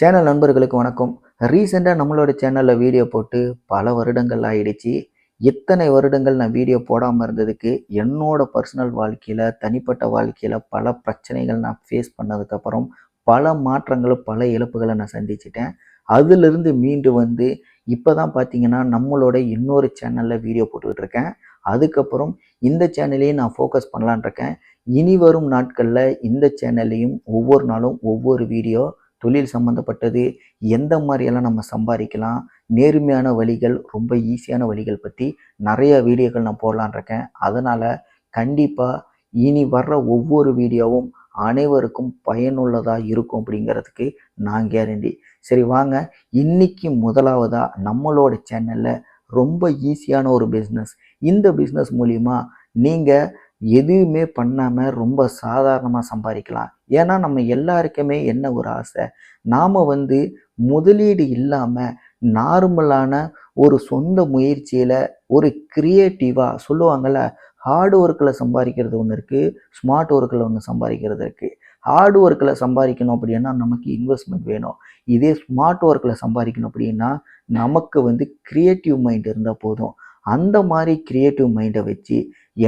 Channel நண்பர்களுக்கு வணக்கம். ரீசெண்டாக நம்மளோட சேனலில் வீடியோ போட்டு பல வருடங்கள் ஆயிடுச்சு. இத்தனை வருடங்கள் நான் வீடியோ போடாமல் இருந்ததுக்கு என்னோட பர்சனல் வாழ்க்கையில், தனிப்பட்ட வாழ்க்கையில் பல பிரச்சனைகள் நான் ஃபேஸ் பண்ணதுக்கப்புறம் பல மாற்றங்கள், பல இழப்புகளை நான் சந்திச்சிட்டேன். அதிலிருந்து மீண்டு வந்து இப்போ தான் பார்த்தீங்கன்னா நம்மளோட இன்னொரு சேனலில் வீடியோ போட்டுக்கிட்டு இருக்கேன். அதுக்கப்புறம் இந்த சேனலையும் நான் ஃபோக்கஸ் பண்ணலான் இருக்கேன். இனி வரும் நாட்களில் இந்த சேனல்லையும் ஒவ்வொரு நாளும் ஒவ்வொரு வீடியோ தொழில் சம்மந்தப்பட்டது, எந்த மாதிரியெல்லாம் நம்ம சம்பாதிக்கலாம், நேர்மையான வழிகள், ரொம்ப ஈஸியான வழிகள் பற்றி நிறைய வீடியோக்கள் நான் போடலான் இருக்கேன். அதனால் கண்டிப்பாக இனி வர்ற ஒவ்வொரு வீடியோவும் அனைவருக்கும் பயனுள்ளதாக இருக்கும் அப்படிங்கிறதுக்கு நான் கேரண்டி. சரி வாங்க, இன்னைக்கு முதலாவதாக நம்மளோட சேனலில் ரொம்ப ஈஸியான ஒரு பிஸ்னஸ். இந்த பிஸ்னஸ் மூலிமா நீங்கள் எதுவுமே பண்ணாமல் ரொம்ப சாதாரணமாக சம்பாதிக்கலாம். ஏன்னா நம்ம எல்லாருக்குமே என்ன ஒரு ஆசை, நாம் வந்து முதலீடு இல்லாமல் நார்மலான ஒரு சொந்த முயற்சியில் ஒரு க்ரியேட்டிவாக சொல்லுவாங்கள்ல, ஹார்ட் ஒர்க்கில் சம்பாதிக்கிறது ஒன்று இருக்குது, ஸ்மார்ட் ஒர்க்கில் ஒன்று சம்பாதிக்கிறது இருக்குது. ஹார்ட் ஒர்க்கில் சம்பாதிக்கணும் அப்படின்னா நமக்கு இன்வெஸ்ட்மெண்ட் வேணும். இதே ஸ்மார்ட் ஒர்க்கில் சம்பாதிக்கணும் அப்படின்னா நமக்கு வந்து க்ரியேட்டிவ் மைண்ட் இருந்தால் போதும். அந்த மாதிரி க்ரியேட்டிவ் மைண்டை வச்சு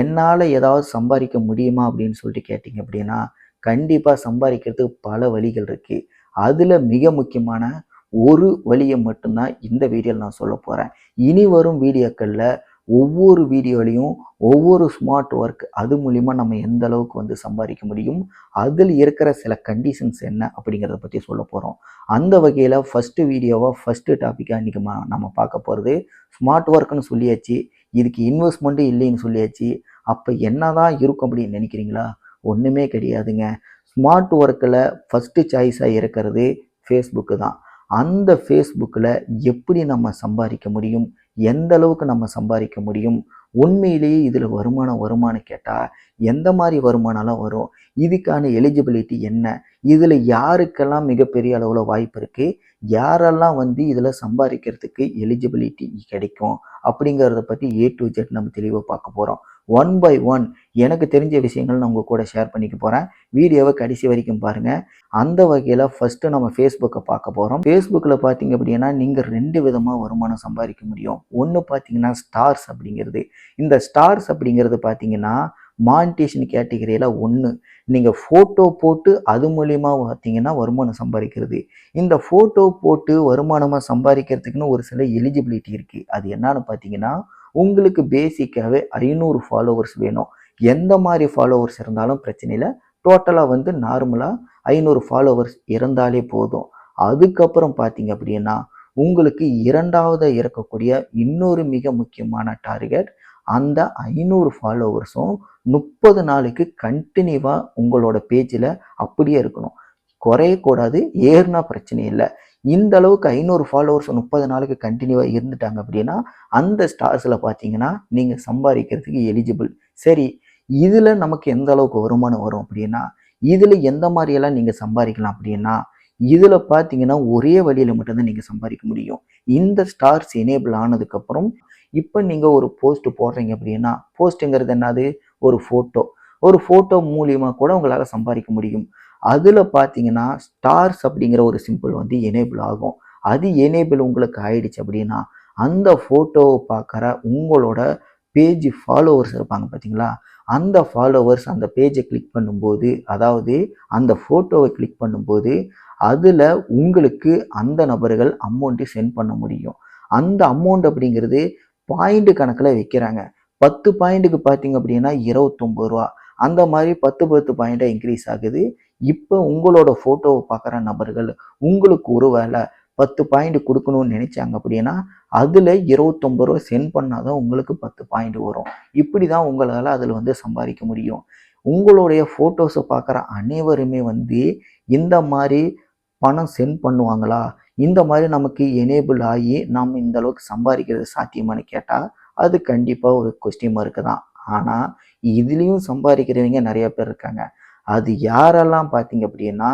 என்னால் ஏதாவது சம்பாதிக்க முடியுமா அப்படின்னு சொல்லிட்டு கேட்டிங்க அப்படின்னா கண்டிப்பாக சம்பாதிக்கிறதுக்கு பல வழிகள் இருக்குது. அதில் மிக முக்கியமான ஒரு வழியை மட்டும்தான் இந்த வீடியோவில் நான் சொல்ல போகிறேன். இனி வரும் வீடியோக்களில் ஒவ்வொரு வீடியோலையும் ஒவ்வொரு ஸ்மார்ட் ஒர்க் அது மூலிமா நம்ம எந்த அளவுக்கு வந்து சம்பாதிக்க முடியும், அதில் இருக்கிற சில கண்டிஷன்ஸ் என்ன அப்படிங்கிறத பற்றி சொல்ல போகிறோம். அந்த வகையில் ஃபஸ்ட்டு வீடியோவாக ஃபஸ்ட்டு டாப்பிக்காக இன்றைக்கி நம்ம பார்க்க போகிறது ஸ்மார்ட் ஒர்க்குன்னு சொல்லியாச்சு, இதுக்கு இன்வெஸ்ட்மெண்ட்டு இல்லைன்னு சொல்லியாச்சு. அப்போ என்ன தான் இருக்கும் அப்படின்னு நினைக்கிறீங்களா? ஒன்றுமே கிடையாதுங்க. ஸ்மார்ட் ஒர்க்கில் ஃபஸ்ட்டு சாய்ஸாக இருக்கிறது ஃபேஸ்புக்கு தான். அந்த ஃபேஸ்புக்கில் எப்படி நம்ம சம்பாதிக்க முடியும், எந்த அளவுக்கு நம்ம சம்பாதிக்க முடியும், உண்மையிலேயே இதில் வருமானம் கேட்டால் எந்த மாதிரி வருமானம்லாம் வரும், இதுக்கான எலிஜிபிலிட்டி என்ன, இதில் யாருக்கெல்லாம் மிகப்பெரிய அளவில் வாய்ப்பு இருக்குது, யாரெல்லாம் வந்து இதில் சம்பாதிக்கிறதுக்கு எலிஜிபிலிட்டி கிடைக்கும் அப்படிங்கிறத பற்றி A to Z நம்ம தெளிவாக பார்க்க போகிறோம். ஒன் பை ஒன் எனக்கு தெரிஞ்ச விஷயங்கள் நான் உங்கள் கூட ஷேர் பண்ணிக்க போகிறேன். வீடியோவை கடைசி வரைக்கும் பாருங்கள். அந்த வகையில் ஃபஸ்ட்டு நம்ம ஃபேஸ்புக்கை பார்க்க போகிறோம். ஃபேஸ்புக்கில் பார்த்தீங்க அப்படின்னா நீங்கள் 2 விதமாக வருமானம் சம்பாதிக்க முடியும். ஒன்று பார்த்தீங்கன்னா ஸ்டார்ஸ் அப்படிங்கிறது. இந்த ஸ்டார்ஸ் அப்படிங்கிறது பார்த்தீங்கன்னா மானிட்டேஷன் கேட்டகரியில் ஒன்று. நீங்கள் ஃபோட்டோ போட்டு அது மூலிமா பார்த்தீங்கன்னா வருமானம் சம்பாதிக்கிறது. இந்த ஃபோட்டோ போட்டு வருமானமாக சம்பாதிக்கிறதுக்குன்னு ஒரு சில எலிஜிபிலிட்டி இருக்குது. அது என்னன்னு பார்த்தீங்கன்னா உங்களுக்கு பேசிக்காகவே 500 ஃபாலோவர்ஸ் வேணும். எந்த மாதிரி ஃபாலோவர்ஸ் இருந்தாலும் பிரச்சனை இல்லை. டோட்டலாக வந்து நார்மலாக 500 ஃபாலோவர்ஸ் இருந்தாலே போதும். அதுக்கப்புறம் பார்த்தீங்க அப்படின்னா உங்களுக்கு இரண்டாவது இருக்கக்கூடிய இன்னொரு மிக முக்கியமான டார்கெட், அந்த 500 ஃபாலோவர்ஸும் 30 நாளைக்கு கண்டினியூவாக உங்களோட பேஜில் அப்படியே இருக்கணும். குறையக்கூடாது, ஏறுனா பிரச்சனை இல்லை. இந்த அளவுக்கு 500 ஃபாலோவர்ஸ் 30 நாளுக்கு கண்டினியூவாக இருந்துட்டாங்க அப்படின்னா அந்த ஸ்டார்ஸில் பார்த்தீங்கன்னா நீங்கள் சம்பாதிக்கிறதுக்கு எலிஜிபிள். சரி, இதில் நமக்கு எந்த அளவுக்கு வருமானம் வரும் அப்படின்னா, இதில் எந்த மாதிரியெல்லாம் நீங்கள் சம்பாதிக்கலாம் அப்படின்னா, இதில் பார்த்தீங்கன்னா ஒரே வழியில் மட்டும்தான் நீங்கள் சம்பாதிக்க முடியும். இந்த ஸ்டார்ஸ் எனேபிள் ஆனதுக்கப்புறம் இப்போ நீங்கள் ஒரு போஸ்ட் போடுறீங்க அப்படின்னா, போஸ்ட்டுங்கிறது என்னது, ஒரு ஃபோட்டோ மூலியமாக கூட உங்களால் சம்பாதிக்க முடியும். அதில் பார்த்தீங்கன்னா ஸ்டார்ஸ் அப்படிங்கிற ஒரு சிம்பிள் வந்து எனேபிள் ஆகும். அது எனேபிள் உங்களுக்கு ஆயிடுச்சு அப்படின்னா அந்த ஃபோட்டோவை பார்க்குற உங்களோட பேஜ் ஃபாலோவர்ஸ் இருப்பாங்க பார்த்தீங்களா, அந்த ஃபாலோவர்ஸ் அந்த பேஜை கிளிக் பண்ணும்போது, அதாவது அந்த ஃபோட்டோவை கிளிக் பண்ணும்போது அதில் உங்களுக்கு அந்த நபர்கள் அமௌண்ட்டு சென்ட் பண்ண முடியும். அந்த அமௌண்ட் அப்படிங்கிறது பாயிண்ட் கணக்கில் வைக்கிறாங்க. 10 பாயிண்ட்டுக்கு பார்த்தீங்க அப்படின்னா 29 ரூபா. அந்த மாதிரி 10 பாயிண்ட்டாக இன்க்ரீஸ் ஆகுது. இப்போ உங்களோட ஃபோட்டோவை பார்க்குற நபர்கள் உங்களுக்கு ஒரு வேளை 10 பாயிண்ட் கொடுக்கணும்னு நினைச்சாங்க அப்படின்னா அதில் 29 ரூபா சென்ட் பண்ணால் தான் உங்களுக்கு 10 பாயிண்ட் வரும். இப்படி தான் உங்களால் அதில் வந்து சம்பாதிக்க முடியும். உங்களுடைய ஃபோட்டோஸை பார்க்குற அனைவருமே வந்து இந்த மாதிரி பணம் சென்ட் பண்ணுவாங்களா, இந்த மாதிரி நமக்கு எனேபிள் ஆகி நாம் இந்த அளவுக்கு சம்பாதிக்கிறது சாத்தியமானு கேட்டால் அது கண்டிப்பாக ஒரு கொஸ்டின் மார்க்கு தான். ஆனால் இதுலேயும் சம்பாதிக்கிறவங்க நிறைய பேர் இருக்காங்க. அது யாரெல்லாம் பார்த்தீங்க அப்படின்னா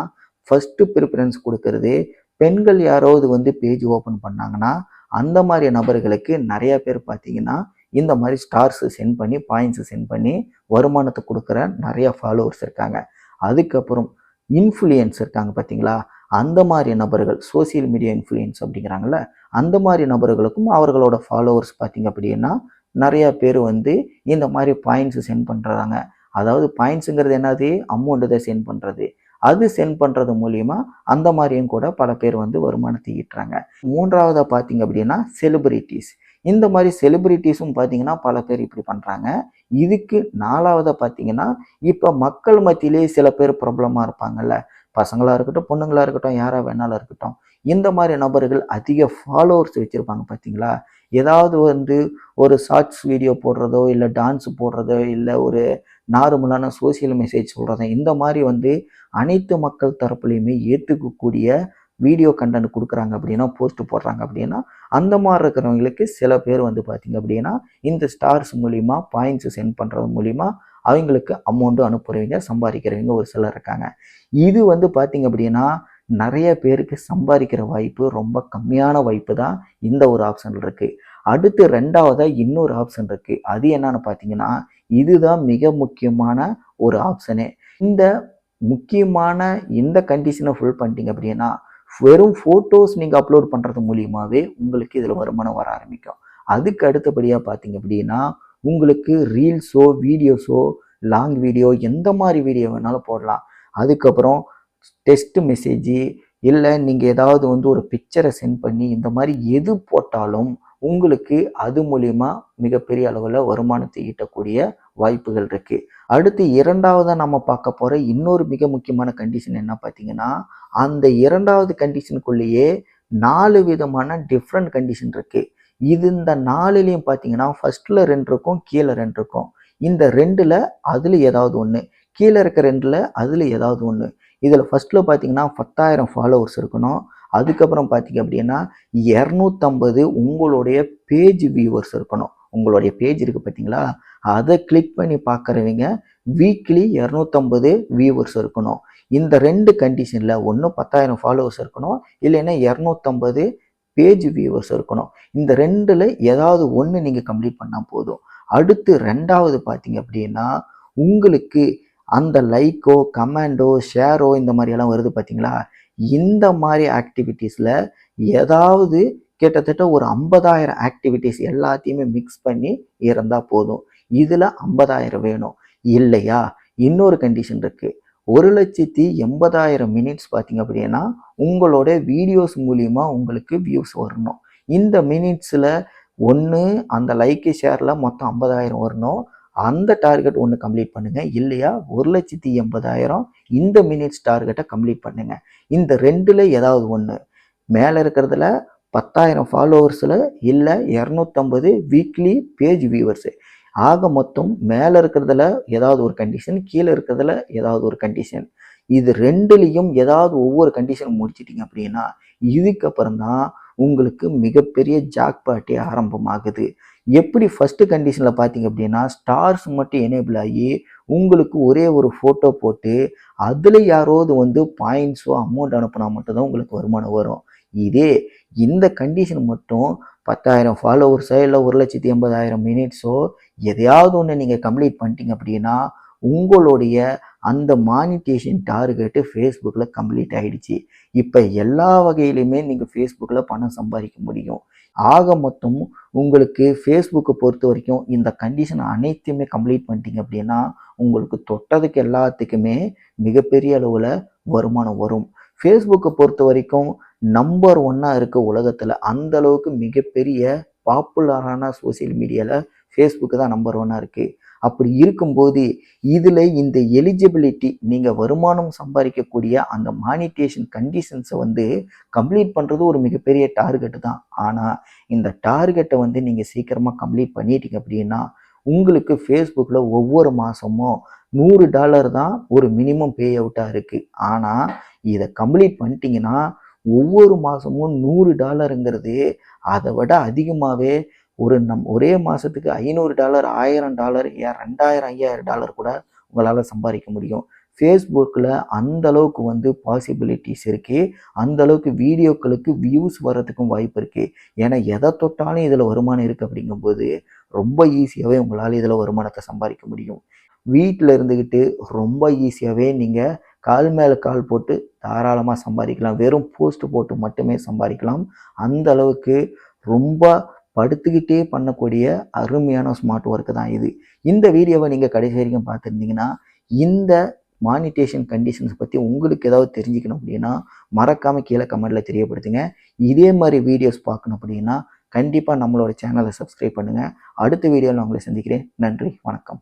ஃபஸ்ட்டு ப்ரிஃபரன்ஸ் கொடுக்கறது பெண்கள். யாராவது வந்து பேஜ் ஓப்பன் பண்ணாங்கன்னா அந்த மாதிரி நபர்களுக்கு நிறைய பேர் பார்த்தீங்கன்னா இந்த மாதிரி ஸ்டார்ஸு சென்ட் பண்ணி பாயிண்ட்ஸு சென்ட் பண்ணி வருமானத்தை கொடுக்குற நிறைய ஃபாலோவர்ஸ் இருக்காங்க. அதுக்கப்புறம் இன்ஃப்ளூயன்ஸ் இருக்காங்க பார்த்தீங்களா, அந்த மாதிரி நபர்கள் சோசியல் மீடியா இன்ஃப்ளூயன்ஸ் அப்படிங்கிறாங்கல்ல, அந்த மாதிரி நபர்களுக்கும் அவர்களோட ஃபாலோவர்ஸ் பார்த்தீங்க அப்படின்னா, நெறைய பேர் வந்து இந்த மாதிரி பாயிண்ட்ஸ் சென்ட் பண்றாங்க. அதாவது பாயிண்ட்ஸுங்கிறது என்னது? அமௌண்ட் தான் சென்ட் பண்றது. அது சென்ட் பண்றது மூலியமா அந்த மாரியும் கூட பல பேர் வந்து வருமானத்தை ஈட்டுறாங்க. 3வதா பார்த்தீங்க அப்படின்னா, செலிபிரிட்டீஸ். இந்த மாரி செலிபிரிட்டீஸும் பார்த்தீங்கன்னா, பல பேர் இப்படி பண்றாங்க. இதுக்கு 4வதா பார்த்தீங்கன்னா, இப்ப மக்கள் மத்தியிலே சில பேர் பிரபலமா இருப்பாங்கல்ல. பசங்களா இருக்கட்டும், பொண்ணுங்களா இருக்கட்டும், யாரா வேணாலும் இருக்கட்டும். இந்த மாரி நபர்கள் அதிக ஃபாலோவர்ஸ் வச்சிருப்பாங்க பார்த்தீங்களா? ஏதாவது வந்து ஒரு ஷார்ட்ஸ் வீடியோ போடுறதோ, இல்ல டான்ஸ் போடுறதோ, இல்ல ஒரு நார்மலான சோசியல் மெசேஜ் சொல்றதோ, இந்த மாரி வந்து அனைத்து மக்கள் தரப்புலயுமே ஏத்துக்கக்கூடிய வீடியோ கன்டென்ட் குடுக்குறாங்க அப்படின்னா, போஸ்ட் போடுறாங்க அப்படின்னா, அந்த மாரி இருக்கிறவங்களுக்கு சில பேர் வந்து பார்த்தீங்க அப்படின்னா, இந்த ஸ்டார்ஸ் மூலியமா பாயிண்ட்ஸ் சென்ட் பண்றது மூலியமா அவங்களுக்கு அமௌண்ட் அனுப்புறவங்க, சம்பாதிக்கிறவங்க ஒரு சிலர் இருக்காங்க. இது வந்து பார்த்தீங்க அப்படின்னா, நெறைய பேருக்கு சம்பாதிக்கிற வாய்ப்பு ரொம்ப கம்மியான வாய்ப்பு தான் இந்த ஒரு ஆப்ஷன் இருக்கு. அடுத்து 2வதா இன்னொரு ஆப்ஷன் இருக்கு. அது என்னன்னு பார்த்தீங்கன்னா, இதுதான் மிக முக்கியமான ஒரு ஆப்ஷனே. இந்த முக்கியமான இந்த கண்டிஷன ஃபுல் பண்ணிட்டீங்க அப்படின்னா, வெறும் ஃபோட்டோஸ் நீங்க அப்லோட் பண்றது மூலியமாவே உங்களுக்கு இதுல வருமானம் வர ஆரம்பிக்கும். அதுக்கு அடுத்தபடியா பார்த்தீங்க அப்படின்னா, உங்களுக்கு ரீல்ஸோ, வீடியோஸோ, லாங் வீடியோ எந்த மாரி வீடியோ வேணாலும் போடலாம். அதுக்கப்புறம் டெக்ஸ்ட் மெசேஜ் இல்ல நீங்க ஏதாவது வந்து ஒரு பிக்சர சென்ட் பண்ணி இந்த மாரி எது போட்டாலும் உங்களுக்கு அது மூலியமா மிகப்பெரிய அளவுல வருமானத்தை ஈட்டக்கூடிய வாய்ப்புகள் இருக்கு. அடுத்து 2வதா நம்ம பார்க்க போற இன்னொரு மிக முக்கியமான கண்டிஷன் என்ன பார்த்தீங்கன்னா, அந்த 2வது கண்டிஷனுக்குள்ளேயே 4 விதமான டிஃபரண்ட் கண்டிஷன் இருக்கு. இந்த 4லயும் பார்த்தீங்கன்னா, ஃபர்ஸ்ட்ல 2 இருக்கும், கீழ 2 இருக்கும். இந்த 2ல அதுல ஏதாவது ஒண்ணு. கீழ இருக்க 2ல அதுல ஏதாவது ஒண்ணு. இதுல ஃபர்ஸ்ட்ல பார்த்தீங்கன்னா 10,000 ஃபாலோவர்ஸ் இருக்கணும். அதுக்கப்புறம் பார்த்தீங்க அப்படின்னா, 250 உங்களுடைய பேஜ் வியூவர்ஸ் இருக்கணும். உங்களுடைய பேஜ் இருக்கு பார்த்தீங்களா? அத கிளிக் பண்ணி பார்க்குறவங்க வீக்லி 250 வியூவர்ஸ் இருக்கணும். இந்த 2 கண்டிஷன்ல ஒண்ணு 10,000 ஃபாலோவர்ஸ் இருக்கணும். இல்லைன்னா 250 பேஜ் வியூவர்ஸ் இருக்கணும். இந்த 2ல ஏதாவது ஒண்ணு நீங்க கம்ப்ளீட் பண்ணா போதும். அடுத்து 2வது பார்த்தீங்க அப்படின்னா, உங்களுக்கு அந்த லைக்கோ, கமெண்டோ, ஷேரோ இந்த மாரியெல்லாம் வருது பார்த்தீங்களா? இந்த மாரி ஆக்டிவிட்டீஸ்ல ஏதாவது கிட்டத்தட்ட ஒரு 50,000 ஆக்டிவிட்டீஸ் எல்லாத்தையுமே மிக்ஸ் பண்ணி இருந்தா போதும். இதுல 50,000 வேணும். இல்லையா? இன்னொரு கண்டிஷன் இருக்கு. 1,80,000 மினிட்ஸ் பார்த்தீங்க அப்படின்னா, உங்களோட வீடியோஸ் மூலியமா உங்களுக்கு வியூஸ் வரணும். இந்த மினிட்ஸ்ல ஒண்ணு அந்த லைக், ஷேர்ல மொத்தம் 50,000 வரணும். அந்த டார்கெட் ஒண்ணு கம்ப்ளீட் பண்ணுங்க. இல்லையா 1,80,000 இந்த மினிட்ஸ் டார்கெட்ட கம்ப்ளீட் பண்ணுங்க. இந்த 2ல ஏதாவது ஒண்ணு. மேல இருக்கிறதுல 10,000 ஃபாலோவர்ஸ்ல இல்ல 250 வீக்லி பேஜ் வியூவர்ஸ். ஆக மொத்தம் மேல இருக்கிறதுல ஏதாவது ஒரு கண்டிஷன், கீழ இருக்கிறதுல ஏதாவது ஒரு கண்டிஷன். இது 2லயும் ஏதாவது ஒவ்வொரு கண்டிஷன் முடிச்சிட்டீங்க அப்படின்னா, இதுக்கப்புறம் தான் உங்களுக்கு மிகப்பெரிய ஜாக்பாட்டே ஆரம்பமாகுது. எப்படி ஃபர்ஸ்ட் கண்டிஷன்ல பார்த்தீங்க அப்படின்னா, ஸ்டார்ஸ் மட்டும் எனேபிள் ஆகி, உங்களுக்கு ஒரே ஒரு ஃபோட்டோ போட்டு, அதுல யாராவது வந்து பாயிண்ட்ஸோ, அமௌண்ட் அனுப்புனா மட்டும் தான் உங்களுக்கு வருமானம் வரும். இதே இந்த கண்டிஷன் மட்டும் 10,000 ஃபாலோவர்ஸோ இல்ல 1,80,000 மினிட்ஸோ எதையாவது ஒண்ணு நீங்க கம்ப்ளீட் பண்ணிட்டீங்க அப்படின்னா, உங்களுடைய அந்த மானிட்டேஷன் டார்கெட் Facebookல கம்ப்ளீட் ஆயிடுச்சு. இப்ப எல்லா வகையிலுமே நீங்க Facebookல பணம் சம்பாதிக்க முடியும். ஆக மொத்தம் உங்களுக்கு Facebooக்க பொறுத்தவரைக்கும் இந்த கண்டிஷன் அனைத்தையுமே கம்ப்ளீட் பண்ணிட்டீங்க அப்படின்னா, உங்களுக்கு தொட்டதுக்கு எல்லாத்துக்குமே மிகப்பெரிய அளவுல வருமானம் வரும். Facebooக்க பொறுத்தவரைக்கும் நம்பர் 1ஆ இருக்க உலகத்துல அந்த அளவுக்கு மிகப்பெரிய பாப்புலரான சோசியல் மீடியால Facebook தான் நம்பர் 1ஆ இருக்கு. அப்படி இருக்கும்போது இதுல இந்த எலிஜிபிலிட்டி நீங்க வருமானம் சம்பாதிக்கக்கூடிய அந்த மானிட்டேஷன் கண்டிஷன்ஸ வந்து கம்ப்ளீட் பண்றது ஒரு மிகப்பெரிய டார்கெட் தான். ஆனா இந்த டார்கெட்ட வந்து நீங்க சீக்கிரமா கம்ப்ளீட் பண்ணிட்டீங்க அப்படின்னா, உங்களுக்கு Facebookல ஒவ்வொரு மாசமும் $100 தான் ஒரு மினிமம் பே அவுட்டா இருக்கு. ஆனா இத கம்ப்ளீட் பண்ணிட்டீங்கன்னா, ஒவ்வொரு மாசமும் $100ங்கிறது அத விட அதிகமாவே ஒரே மாசத்துக்கு $500, $1000 ஏன் $2,000, $5,000 கூட உங்களால சம்பாதிக்க முடியும். Facebookல அந்த அளவுக்கு வந்து பாசிபிலிட்டிஸ் இருக்கு. அந்த அளவுக்கு வீடியோக்களுக்கு வியூஸ் வர்றதுக்கும் வாய்ப்பு இருக்கு. ஏன்னா எத தொட்டாலும் இதுல வருமானம் இருக்கு அப்படிங்கும்போது, ரொம்ப ஈஸியாவே உங்களால இதுல வருமானத்த சம்பாதிக்க முடியும். வீட்ல இருந்துகிட்டு ரொம்ப ஈஸியாவே நீங்க கால் மேலே கால் போட்டு தாராளமாக சம்பாதிக்கலாம். வெறும் போஸ்ட் போட்டு மட்டுமே சம்பாதிக்கலாம். அந்த அளவுக்கு ரொம்ப படுத்துக்கிட்டே பண்ணக்கூடிய அருமையான ஸ்மார்ட் ஒர்க்கு தான் இது. இந்த வீடியோவை நீங்கள் கடைசி வரைக்கும் பார்த்துருந்தீங்கன்னா, இந்த மானிட்டேஷன் கண்டிஷன்ஸ் பற்றி உங்களுக்கு ஏதாவது தெரிஞ்சுக்கணும் அப்படின்னா மறக்காமல் கீழே கமெண்ட்டில் தெரியப்படுத்துங்க. இதே மாதிரி வீடியோஸ் பார்க்கணும் அப்படின்னா கண்டிப்பாக நம்மளோட சேனலை சப்ஸ்கிரைப் பண்ணுங்கள். அடுத்த வீடியோவில் நான் உங்களை சந்திக்கிறேன். நன்றி, வணக்கம்.